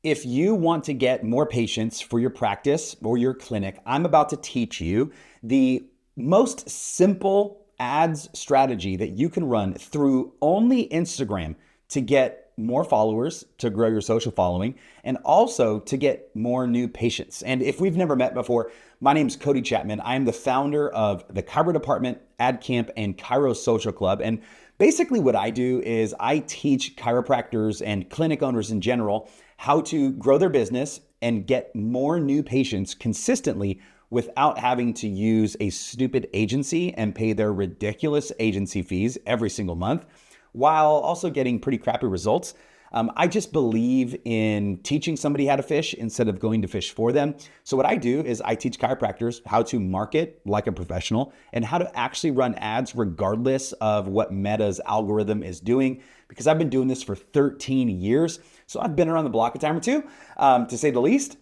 If you want to get more patients for your practice or your clinic, I'm about to teach you the most simple ads strategy that you can run through only Instagram to get more followers, to grow your social following, and also to get more new patients. And if we've never met before, my name is Cody Chapman. I am the founder of the Chiro Department, Ad Camp, and Chiro Social Club. And basically what I do is I teach chiropractors and clinic owners in general how to grow their business and get more new patients consistently without having to use a stupid agency and pay their ridiculous agency fees every single month, while also getting pretty crappy results. I just believe in teaching somebody how to fish instead of going to fish for them. So what I do is I teach chiropractors how to market like a professional and how to actually run ads regardless of what Meta's algorithm is doing, because I've been doing this for 13 years. So I've been around the block a time or two, to say the least.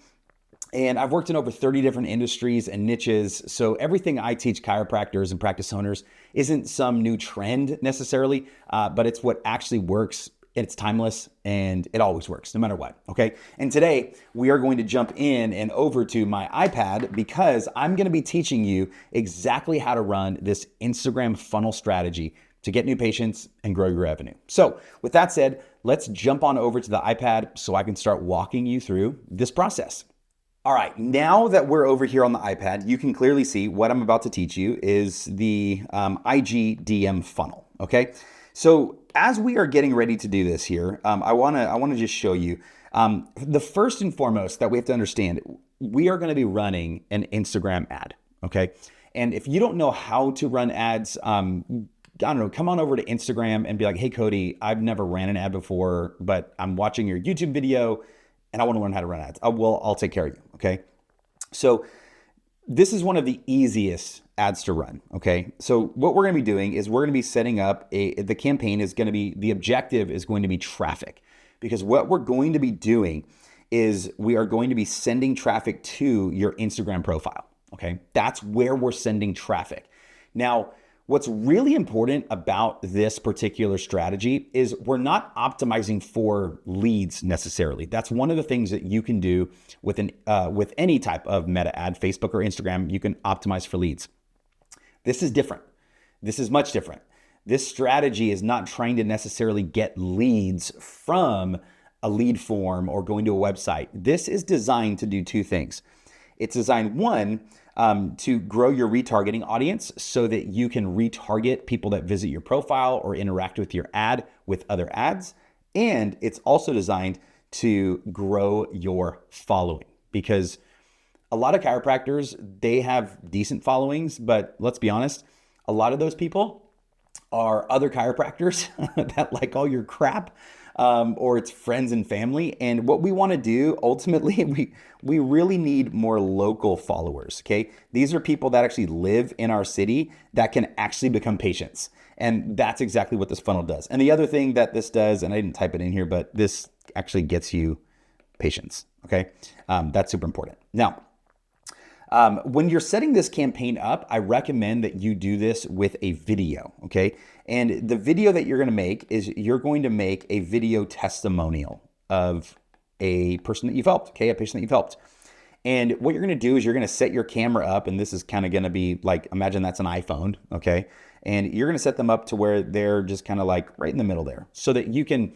And I've worked in over 30 different industries and niches. So everything I teach chiropractors and practice owners isn't some new trend necessarily, but it's what actually works. It's timeless and it always works no matter what. Okay. And today we are going to jump in and over to my iPad because I'm going to be teaching you exactly how to run this Instagram funnel strategy to get new patients and grow your revenue. So with that said, let's jump on over to the iPad so I can start walking you through this process. All right, now that we're over here on the iPad, you can clearly see what I'm about to teach you is the IGDM funnel, okay? So as we are getting ready to do this here, I wanna just show you the first and foremost that we have to understand, we are gonna be running an Instagram ad, okay? And if you don't know how to run ads, I don't know, come on over to Instagram and be like, hey, Cody, I've never ran an ad before, but I'm watching your YouTube video and I want to learn how to run ads. I'll take care of you, okay? So this is one of the easiest ads to run, okay? So what we're gonna be doing is we're gonna be setting up the campaign is gonna be, the objective is going to be traffic, because what we're going to be doing is we are going to be sending traffic to your Instagram profile, okay? That's where we're sending traffic. Now, what's really important about this particular strategy is we're not optimizing for leads necessarily. That's one of the things that you can do with with any type of meta ad, Facebook or Instagram. You can optimize for leads. This is different. This is much different. This strategy is not trying to necessarily get leads from a lead form or going to a website. This is designed to do two things. It's designed, one, to grow your retargeting audience so that you can retarget people that visit your profile or interact with your ad with other ads. And it's also designed to grow your following, because a lot of chiropractors, they have decent followings, but let's be honest, a lot of those people are other chiropractors that like all your crap. Or it's friends and family. And what we want to do ultimately, we really need more local followers. Okay. These are people that actually live in our city that can actually become patients. And that's exactly what this funnel does. And the other thing that this does, and I didn't type it in here, but this actually gets you patients. Okay. That's super important. Now, when you're setting this campaign up, I recommend that you do this with a video, okay? And the video that you're gonna make is you're going to make a video testimonial of a person that you've helped, okay? A patient that you've helped. And what you're gonna do is you're gonna set your camera up, and this is kind of gonna be like, imagine that's an iPhone, okay? And you're gonna set them up to where they're just kind of like right in the middle there so that you can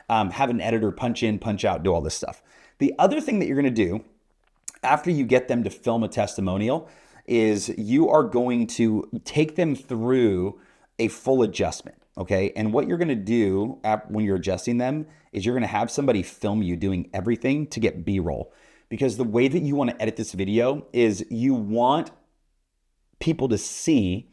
have an editor punch in, punch out, do all this stuff. The other thing that you're gonna do after you get them to film a testimonial is you are going to take them through a full adjustment, okay? And what you're gonna do when you're adjusting them is you're gonna have somebody film you doing everything to get B-roll. Because the way that you wanna edit this video is you want people to see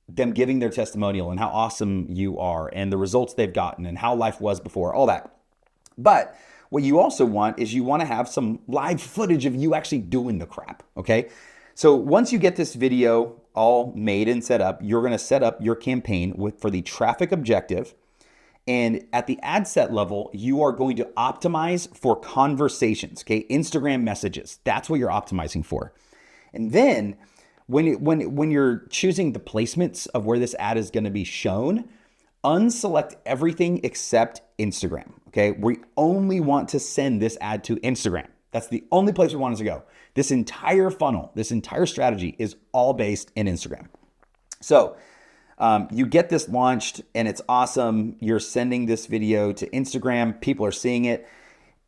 them giving their testimonial and how awesome you are and the results they've gotten and how life was before, all that. But what you also want is you want to have some live footage of you actually doing the crap, okay? So once you get this video all made and set up, you're going to set up your campaign for the traffic objective. And at the ad set level, you are going to optimize for conversations, okay? Instagram messages, that's what you're optimizing for. And then when you're choosing the placements of where this ad is going to be shown, unselect everything except Instagram, Okay, we only want to send this ad to Instagram. That's the only place we want it to go. This entire funnel, this entire strategy is all based in Instagram. So you get this launched and it's awesome. You're sending this video to Instagram. People are seeing it.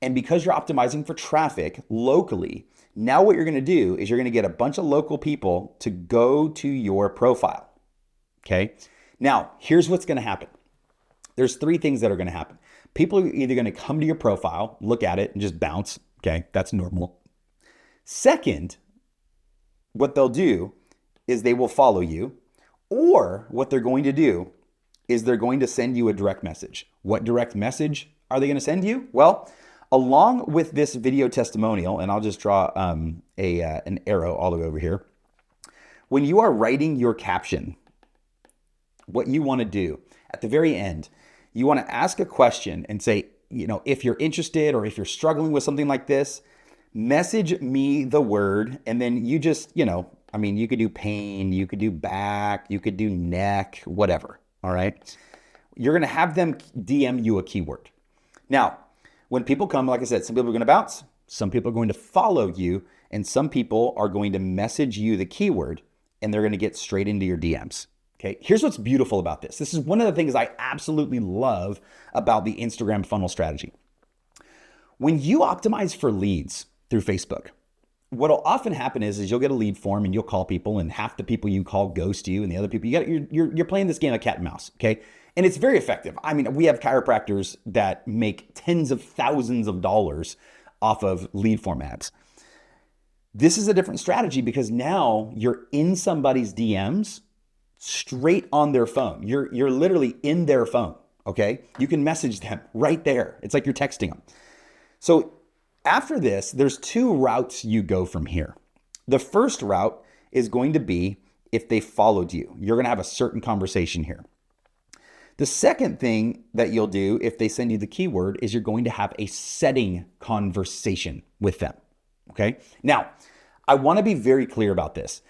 And because you're optimizing for traffic locally, now what you're going to do is you're going to get a bunch of local people to go to your profile. Okay. Now, here's what's going to happen. There's three things that are going to happen. People are either going to come to your profile, look at it, and just bounce. Okay, that's normal. Second, what they'll do is they will follow you, or what they're going to do is they're going to send you a direct message. What direct message are they going to send you? Well, along with this video testimonial, and I'll just draw an arrow all the way over here. When you are writing your caption, what you want to do at the very end, you want to ask a question and say, if you're interested or if you're struggling with something like this, message me the word. And then you just, you could do pain, you could do back, you could do neck, whatever. All right. You're going to have them DM you a keyword. Now, when people come, like I said, some people are going to bounce, some people are going to follow you, and some people are going to message you the keyword and they're going to get straight into your DMs. Okay, here's what's beautiful about this. This is one of the things I absolutely love about the Instagram funnel strategy. When you optimize for leads through Facebook, what'll often happen is you'll get a lead form and you'll call people, and half the people you call ghost you, and the other people you're playing this game of cat and mouse. Okay, and it's very effective. I mean, we have chiropractors that make tens of thousands of dollars off of lead form ads. This is a different strategy because now you're in somebody's DMs straight on their phone. You're literally in their phone, okay? You can message them right there. It's like you're texting them. So after this, there's two routes you go from here. The first route is going to be if they followed you. You're going to have a certain conversation here. The second thing that you'll do if they send you the keyword is you're going to have a setting conversation with them, okay? Now, I want to be very clear about this.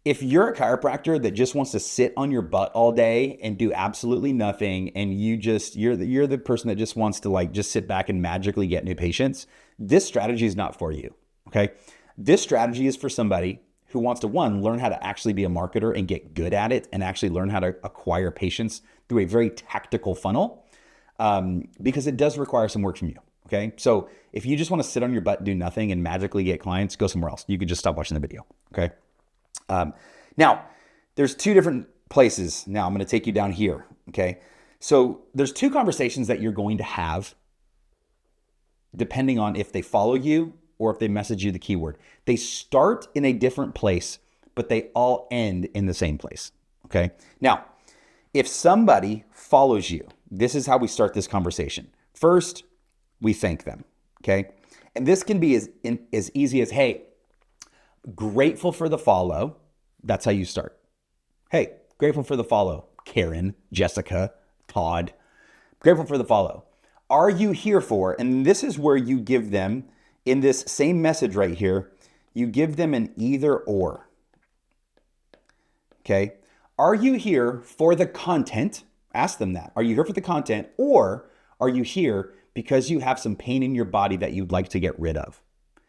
If you're a chiropractor that just wants to sit on your butt all day and do absolutely nothing, and you're the person that just wants to just sit back and magically get new patients, this strategy is not for you, okay? This strategy is for somebody who wants to, one, learn how to actually be a marketer and get good at it and actually learn how to acquire patients through a very tactical funnel, because it does require some work from you, okay? So if you just want to sit on your butt, do nothing, and magically get clients, go somewhere else. You could just stop watching the video, okay? Now, there's two different places. Now I'm going to take you down here, okay? So there's two conversations that you're going to have depending on if they follow you or if they message you the keyword. They start in a different place, but they all end in the same place, okay? Now, if somebody follows you, this is how we start this conversation. First, we thank them, okay? And this can be as easy as, hey, grateful for the follow. That's how you start. Hey, grateful for the follow. Karen, Jessica, Todd, grateful for the follow. Are you here for, and this is where you give them, in this same message right here, you give them an either or. Okay. Are you here for the content? Ask them that. Are you here for the content, or are you here because you have some pain in your body that you'd like to get rid of?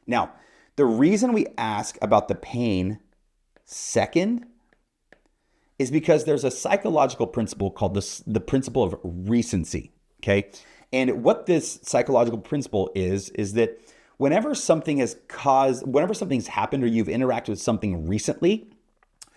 Now, the reason we ask about the pain second is because there's a psychological principle called the principle of recency, okay? And what this psychological principle is that whenever something's happened or you've interacted with something recently,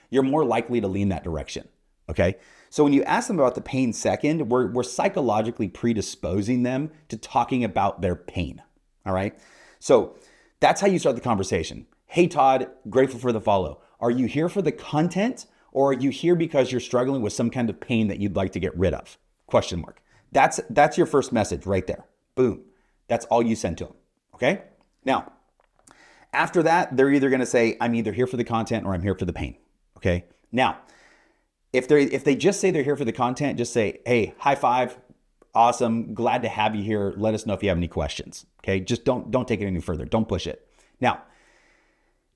you're more likely to lean that direction, okay? So when you ask them about the pain second, we're psychologically predisposing them to talking about their pain, all right? So that's how you start the conversation. Hey, Todd, grateful for the follow. Are you here for the content, or are you here because you're struggling with some kind of pain that you'd like to get rid of? Question mark. That's your first message right there. Boom. That's all you send to them, okay? Now, after that, they're either going to say, I'm either here for the content or I'm here for the pain, okay? Now, if they just say they're here for the content, just say, hey, high five, awesome, glad to have you here. Let us know if you have any questions, okay? Just don't take it any further. Don't push it. Now,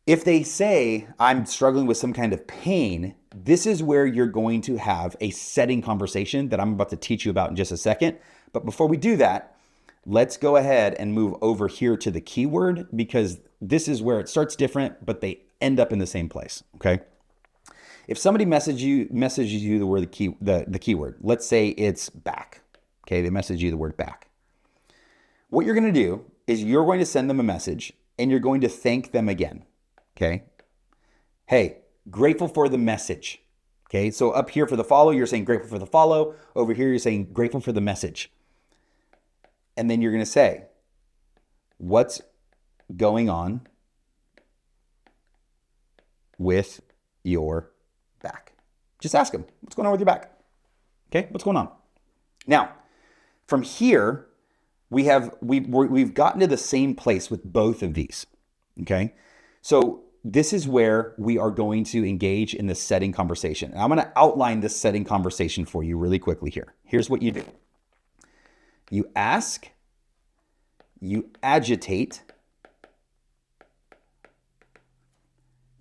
if they say, I'm struggling with some kind of pain, this is where you're going to have a setting conversation that I'm about to teach you about in just a second. But before we do that, let's go ahead and move over here to the keyword, because this is where it starts different, but they end up in the same place, okay? If somebody messages you the word the keyword, let's say it's back, okay? They message you the word back. What you're going to do is you're going to send them a message and you're going to thank them again, okay? Hey, grateful for the message, okay? So up here for the follow, you're saying grateful for the follow. Over here, you're saying grateful for the message. And then you're going to say, what's going on with your back? Just ask them, what's going on with your back? Okay, what's going on? Now, from here, we've gotten to the same place with both of these, okay? So this is where we are going to engage in the setting conversation. And I'm going to outline this setting conversation for you really quickly here. Here's what you do. You ask, you agitate,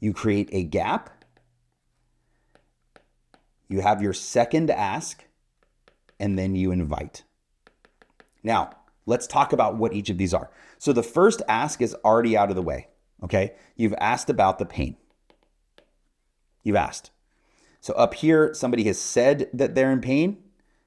you create a gap, you have your second ask, and then you invite. Now, let's talk about what each of these are. So the first ask is already out of the way, okay? You've asked about the pain. You've asked. So up here, somebody has said that they're in pain,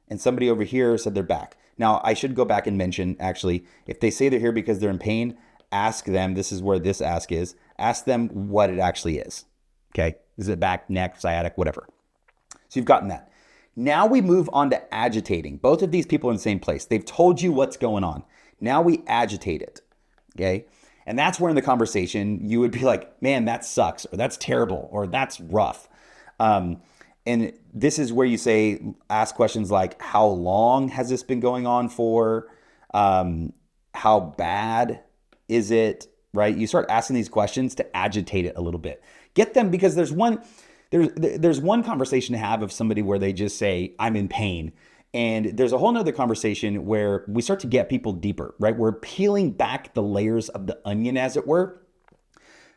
and somebody over here said they're back. Now, I should go back and mention, actually, if they say they're here because they're in pain, ask them, this is where this ask is, ask them what it actually is, okay? Is it back, neck, sciatic, whatever. So you've gotten that. Now we move on to agitating. Both of these people are in the same place. They've told you what's going on. Now we agitate it, okay? And that's where in the conversation you would be like, man, that sucks, or that's terrible, or that's rough. And this is where you say, ask questions like, how long has this been going on for? How bad is it, right? You start asking these questions to agitate it a little bit. Get them, because there's one conversation to have of somebody where they just say, I'm in pain. And there's a whole nother conversation where we start to get people deeper, right? We're peeling back the layers of the onion, as it were,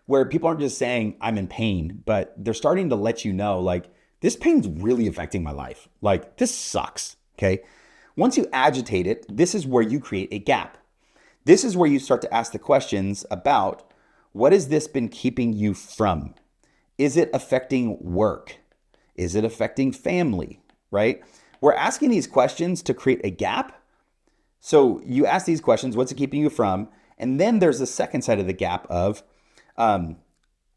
where people aren't just saying, I'm in pain, but they're starting to let you know, like, this pain's really affecting my life. Like, this sucks, okay? Once you agitate it, this is where you create a gap. This is where you start to ask the questions about, what has this been keeping you from? Is it affecting work? Is it affecting family, right? We're asking these questions to create a gap. So you ask these questions, what's it keeping you from? And then there's the second side of the gap of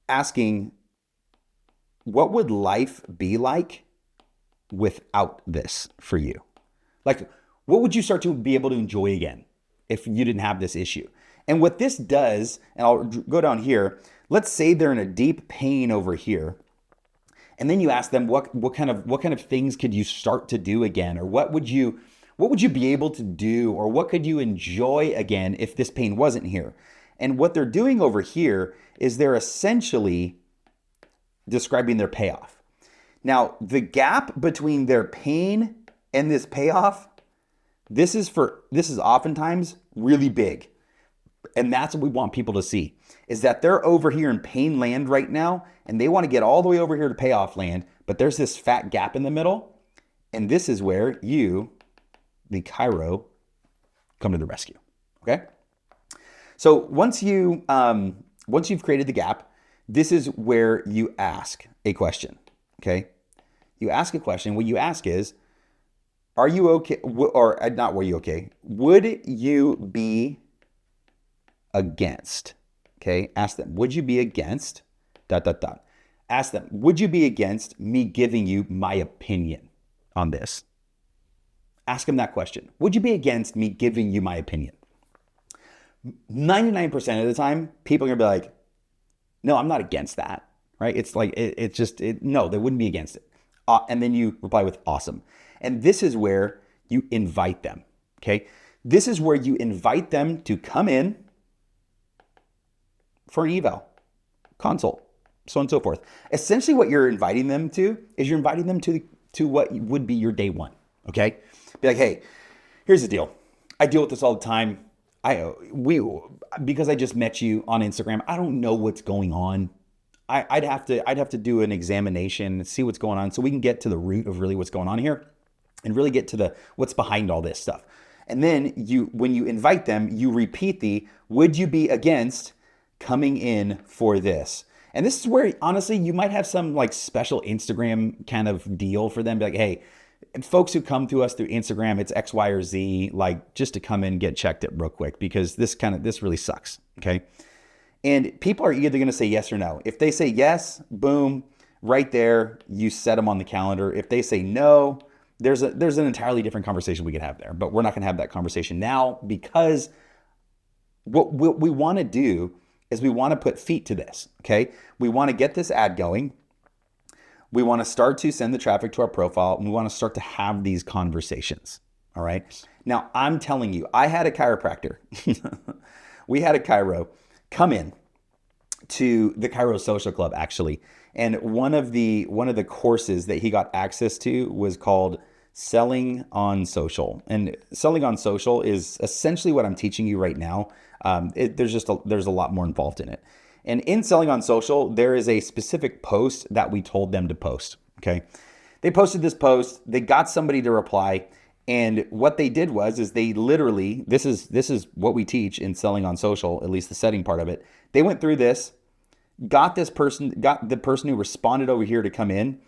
asking, what would life be like without this for you? Like, what would you start to be able to enjoy again if you didn't have this issue? And what this does, and I'll go down here, let's say they're in a deep pain over here. And then you ask them, what kind of things could you start to do again? Or what would you be able to do? Or what could you enjoy again if this pain wasn't here? And what they're doing over here is they're essentially describing their payoff. Now, the gap between their pain and this payoff, this is oftentimes really big. And that's what we want people to see, is that they're over here in pain land right now, and they want to get all the way over here to payoff land, but there's this fat gap in the middle. And this is where you, the Chiro, come to the rescue, okay? So once you've created the gap, this is where you ask a question, okay? You ask a question. What you ask is, are you okay? Or not, were you okay? Would you be against? Okay, ask them, would you be against, ... Ask them, would you be against me giving you my opinion on this? Ask them that question. Would you be against me giving you my opinion? 99% of the time, people are going to be like, no, I'm not against that, right? It's like, no, they wouldn't be against it. And then you reply with awesome. And this is where you invite them, okay? This is where you invite them to come in for an eval, consult, so on and so forth. Essentially what you're inviting them to is you're inviting them to what would be your day one, okay? Be like, hey, here's the deal. I deal with this all the time. Because I just met you on Instagram, I don't know what's going on. I'd have to do an examination and see what's going on so we can get to the root of really what's going on here and really get to what's behind all this stuff. And then when you invite them, you repeat would you be against coming in for this? And this is where, honestly, you might have some like special Instagram kind of deal for them. Be like, hey, folks who come to us through Instagram, it's X, Y, or Z, like just to come in, get checked it real quick because this really sucks. Okay. And people are either going to say yes or no. If they say yes, boom, right there, you set them on the calendar. If they say no, there's an entirely different conversation we can have there, but we're not going to have that conversation now because what we want to do is we want to put feet to this, okay? We want to get this ad going. We want to start to send the traffic to our profile, and we want to start to have these conversations, all right? Now, I'm telling you, I had a chiropractor. We had a chiro come in to the Chiro Social Club, actually. And one of the courses that he got access to was called Selling on Social. And Selling on Social is essentially what I'm teaching you right now. There's a lot more involved in it. And in Selling on Social, there is a specific post that we told them to post. Okay. They posted this post, they got somebody to reply. And what they did is they literally, this is what we teach in Selling on Social, at least the setting part of it. They went through this, got the person who responded over here to come in,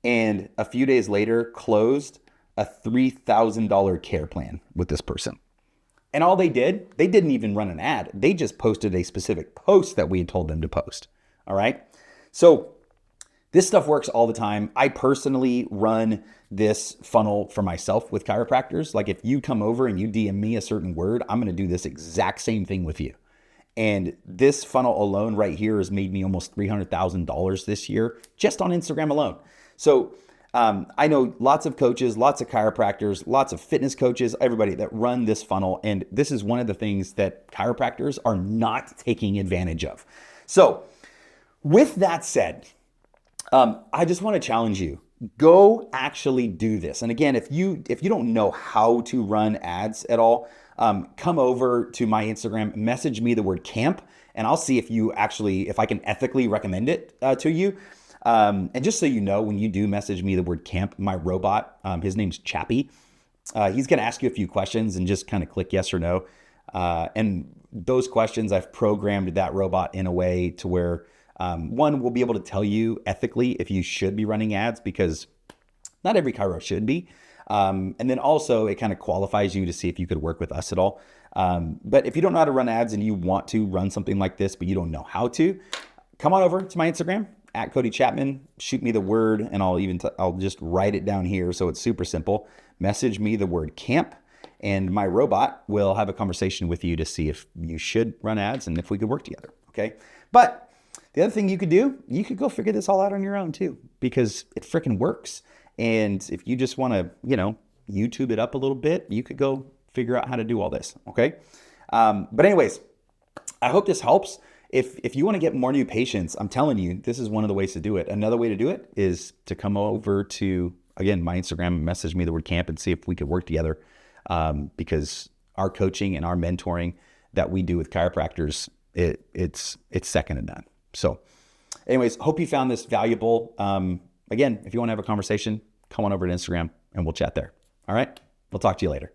and a few days later closed a $3,000 care plan with this person. And all they didn't even run an ad. They just posted a specific post that we had told them to post. All right. So this stuff works all the time. I personally run this funnel for myself with chiropractors. Like if you come over and you DM me a certain word, I'm going to do this exact same thing with you. And this funnel alone right here has made me almost $300,000 this year just on Instagram alone. So I know lots of coaches, lots of chiropractors, lots of fitness coaches, everybody that run this funnel. And this is one of the things that chiropractors are not taking advantage of. So with that said, I just want to challenge you. Go actually do this. And again, if you don't know how to run ads at all, come over to my Instagram, message me the word camp, and I'll see if I can ethically recommend it to you. And just so you know, when you do message me the word camp, my robot, his name's Chappie, he's going to ask you a few questions and just kind of click yes or no. And those questions, I've programmed that robot in a way to where one will be able to tell you ethically if you should be running ads, because not every chiro should be. And then also it kind of qualifies you to see if you could work with us at all. But if you don't know how to run ads and you want to run something like this, but you don't know how to, come on over to my Instagram at Cody Chapman, shoot me the word, and I'll just write it down here. So it's super simple. Message me the word camp, and my robot will have a conversation with you to see if you should run ads and if we could work together. Okay. But the other thing you could do, you could go figure this all out on your own too, because it freaking works. And if you just want to, YouTube it up a little bit, you could go figure out how to do all this. Okay. But anyways, I hope this helps. If you want to get more new patients, I'm telling you, this is one of the ways to do it. Another way to do it is to come over to, again, my Instagram, message me the word camp, and see if we could work together. Because our coaching and our mentoring that we do with chiropractors, it's second to none. So anyways, hope you found this valuable. Again, if you want to have a conversation, come on over to Instagram and we'll chat there. All right. We'll talk to you later.